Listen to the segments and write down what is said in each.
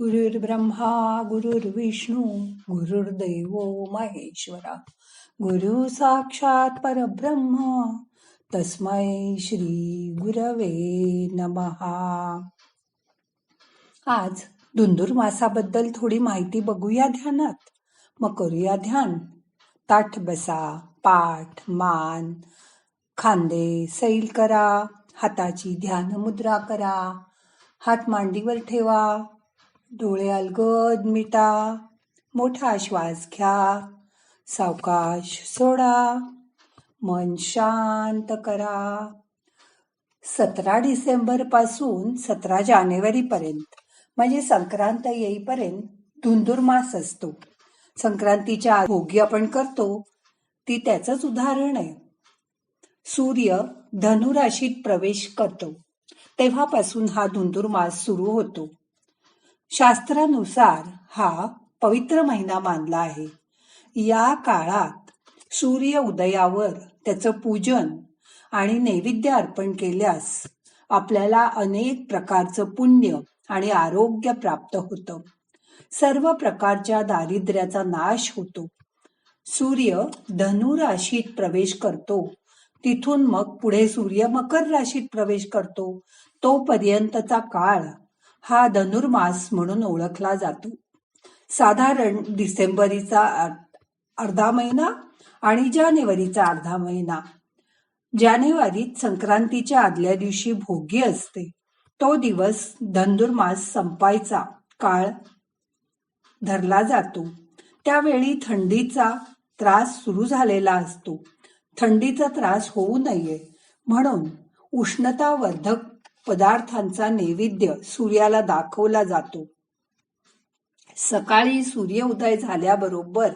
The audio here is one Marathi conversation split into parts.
गुरुर्ब्रह्मा गुरुर्विष्णू गुरुर्दैव महेश्वरा गुरु साक्षात परब्रह्म तस्मै श्री गुरवे नमहा. आज धुंधुर थोडी माहिती बघूया ध्यानात. मग करूया ध्यान. ताठ बसा, पाठ मान खांदे सैल करा, हाताची ध्यान मुद्रा करा, हात मांडीवर ठेवा, डोळे अलगद मिटा, मोठा श्वास घ्या, सावकाश सोडा, मन शांत करा. 17 डिसेंबर पासून 17 जानेवारी पर्यंत म्हणजे संक्रांत येईपर्यंत धुंधुरमास असतो. संक्रांतीच्या भोगी आपण करतो ती त्याचंच उदाहरण आहे. सूर्य धनुराशीत प्रवेश करतो तेव्हापासून हा धुंधुरमास सुरू होतो. शास्त्रानुसार हा पवित्र महिना मानला आहे. या काळात सूर्य उदयावर त्याचं पूजन आणि नैवेद्य अर्पण केल्यास आपल्याला अनेक प्रकारचं पुण्य आणि आरोग्य प्राप्त होतं. सर्व प्रकारच्या दारिद्र्याचा नाश होतो. सूर्य धनु राशीत प्रवेश करतो, तिथून मग पुढे सूर्य मकर राशीत प्रवेश करतो. तोपर्यंतचा काळ हा धनुर्मास म्हणून ओळखला जातो. साधारण डिसेंबरीचा अर्धा महिना आणि जानेवारीचा अर्धा महिना. जानेवारीत संक्रांतीच्या आदल्या दिवशी भोगी असते. तो दिवस धनुर्मास संपायचा काळ धरला जातो. त्यावेळी थंडीचा त्रास सुरू झालेला असतो. थंडीचा त्रास होऊ नये म्हणून उष्णतावर्धक पदार्थांचा नैवेद्य सूर्याला दाखवला जातो. सकाळी सूर्योदय झाल्याबरोबर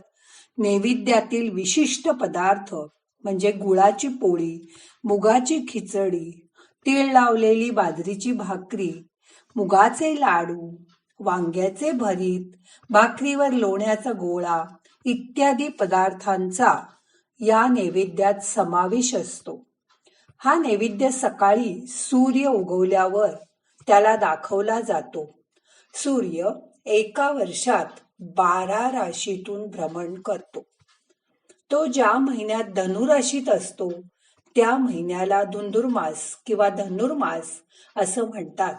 नैवेद्यातील विशिष्ट पदार्थ म्हणजे गुळाची पोळी, मुगाची खिचडी, तीळ लावलेली बाजरीची भाकरी, मुगाचे लाडू, वांग्याचे भरीत, भाकरीवर लोण्याचा गोळा इत्यादी पदार्थांचा या नैवेद्यात समावेश असतो. हा नैवेद्य सकाळी सूर्य उगवल्यावर त्याला दाखवला जातो. सूर्य एका वर्षात 12 राशीतून भ्रमण करतो. तो ज्या महिन्यात धनुराशीत असतो त्या महिन्याला धुंधुरमास किंवा धनुर्मास असं म्हणतात.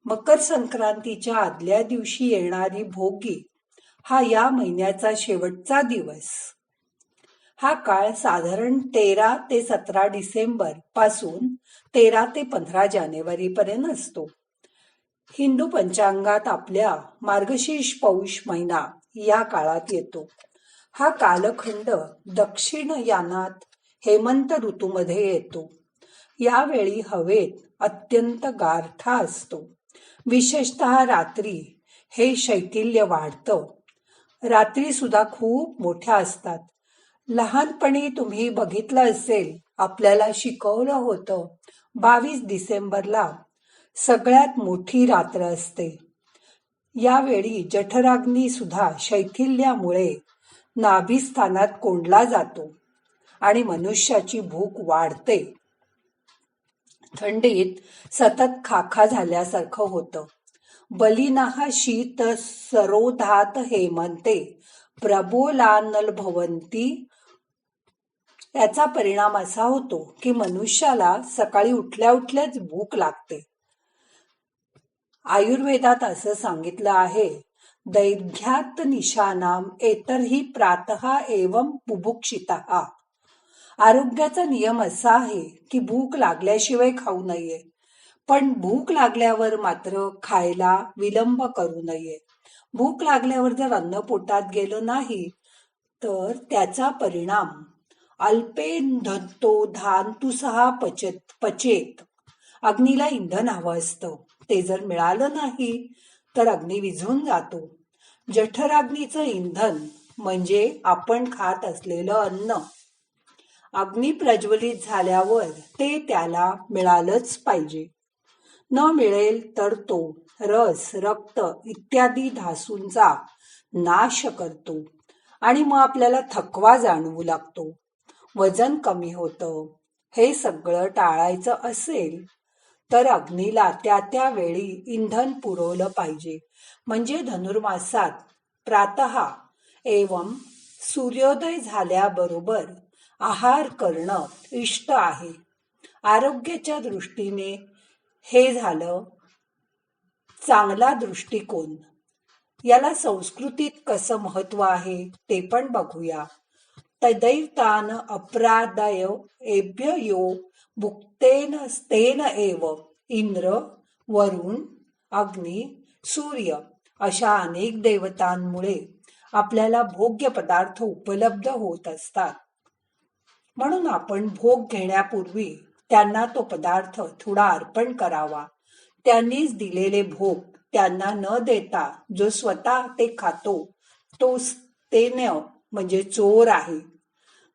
मकर संक्रांतीच्या आदल्या दिवशी येणारी भोगी हा या महिन्याचा शेवटचा दिवस. हा काळ साधारण 13 ते 17 डिसेंबर पासून 13 ते 15 जानेवारी पर्यंत असतो. हिंदू पंचांगात आपल्या मार्गशीर्ष पौष महिना या काळात येतो. हा कालखंड दक्षिण यानात हेमंत ऋतूमध्ये येतो. यावेळी हवेत अत्यंत गारठा असतो. विशेषतः रात्री हे शैथिल्य वाढतं. रात्री सुद्धा खूप मोठ्या असतात. लहानपणी तुम्ही बघितलं असेल, आपल्याला शिकवलं होतं 22 डिसेंबरला सगळ्यात मोठी रात्र असते. यावेळी जठराग्नी सुद्धा शैथिल्यामुळे नाभिस्थानात कोंडला जातो आणि मनुष्याची भूक वाढते. थंडीत सतत खाखा झाल्यासारखं होतं. बलिनाः शीत सरोधात हेमंते प्रबोलानल भवंती. याचा परिणाम असा होतो की मनुष्याला सकाळी उठल्या उठल्याच भूक लागते. आयुर्वेदात असं सांगितलं आहे, दैर्घ्यात निशानाम एतर्हि प्रातः एवं बुभुक्षितः. आरोग्याचा नियम असा आहे की भूक लागल्याशिवाय खाऊ नये, पण भूक लागल्यावर मात्र खायला विलंब करू नये. भूक लागल्यावर जर अन्न पोटात गेलं नाही तर त्याचा परिणाम अल्पेन धत्तो धान्तुसः पचेत. अग्नीला इंधन हवं असतं, ते जर मिळालं नाही तर अग्नी विझून जातो. जठराग्नीचं इंधन म्हणजे आपण खात असलेलं अन्न. अग्नी प्रज्वलित झाल्यावर ते त्याला मिळालंच पाहिजे. न मिळेल तर तो रस, रक्त इत्यादी धातूंचा नाश करतो आणि मग आपल्याला थकवा जाणवू लागतो. वजन कमी होतं. हे सगळं टाळायचं असेल तर अग्नीला त्या त्या वेळी इंधन पुरवलं पाहिजे. म्हणजे धनुर्मासात प्रातः एवं सूर्योदय झाल्याबरोबर आहार करणं इष्ट आहे. आरोग्याच्या दृष्टीने हे झालं चांगला दृष्टिकोन. याला संस्कृतीत कसं महत्व आहे ते पण बघूया. तदैतान अपराधय एभ्य यो भुक्तेन स्तेन एव इंद्र, वरुण, अग्नी, सूर्य अशा अनेक देवतांमुळे आपल्याला भोग्य पदार्थ उपलब्ध होत असतात. म्हणून आपण भोग घेण्यापूर्वी त्यांना तो पदार्थ थोडा अर्पण करावा. त्यांनीच दिलेले भोग त्यांना न देता जो स्वतः ते खातो तो स्तेन्य म्हणजे चोर आहे.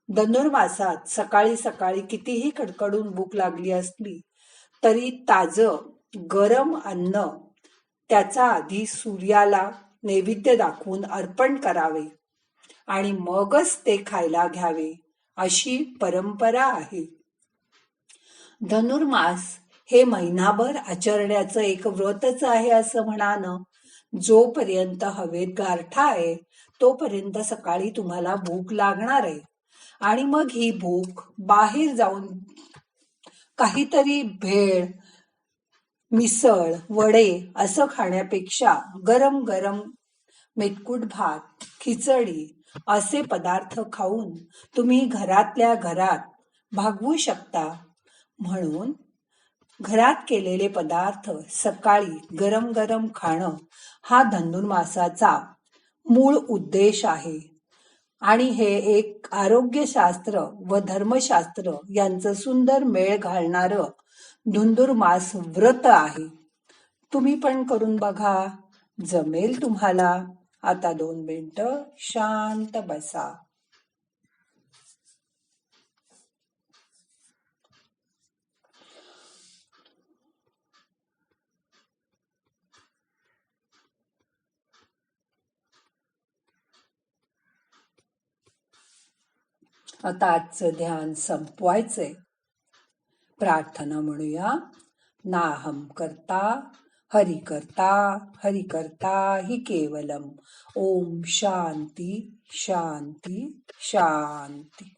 धनुर्मासात सकाळी सकाळी कितीही कडकडून भूक लागली असली तरी ताजं गरम अन्न त्याचा आधी सूर्याला नैवेद्य दाखवून अर्पण करावे आणि मगच ते खायला घ्यावे अशी परंपरा आहे. धनुर्मास हे महिनाभर आचरण्याचं एक व्रतच आहे असं म्हणानं. जोपर्यंत हवेत गारठा आहे तोपर्यंत सकाळी तुम्हाला भूक लागणार आहे आणि मग ही भूक बाहेर जाऊन काहीतरी भेळ, मिसळ, वडे असं खाण्यापेक्षा गरम गरम मेतकूट भात, खिचडी असे पदार्थ खाऊन तुम्ही घरातल्या घरात भागवू शकता. म्हणून घरात केलेले पदार्थ सकाळी गरम गरम खाणं हा धनुर्मासाचा मूळ उद्देश आहे. आणि हे एक आरोग्यशास्त्र व धर्मशास्त्र यांचं सुंदर मेळ घालणारं धुंदुर्मास व्रत आहे. तुम्ही पण करून बघा, जमेल तुम्हाला. आता 2 मिनिटं शांत बसा. आता आजचं ध्यान संपवायचंय. प्रार्थना म्हणूया. नाहम करता हरि करता, हरि करता हि केवलम. ओम शांती शांती शांती.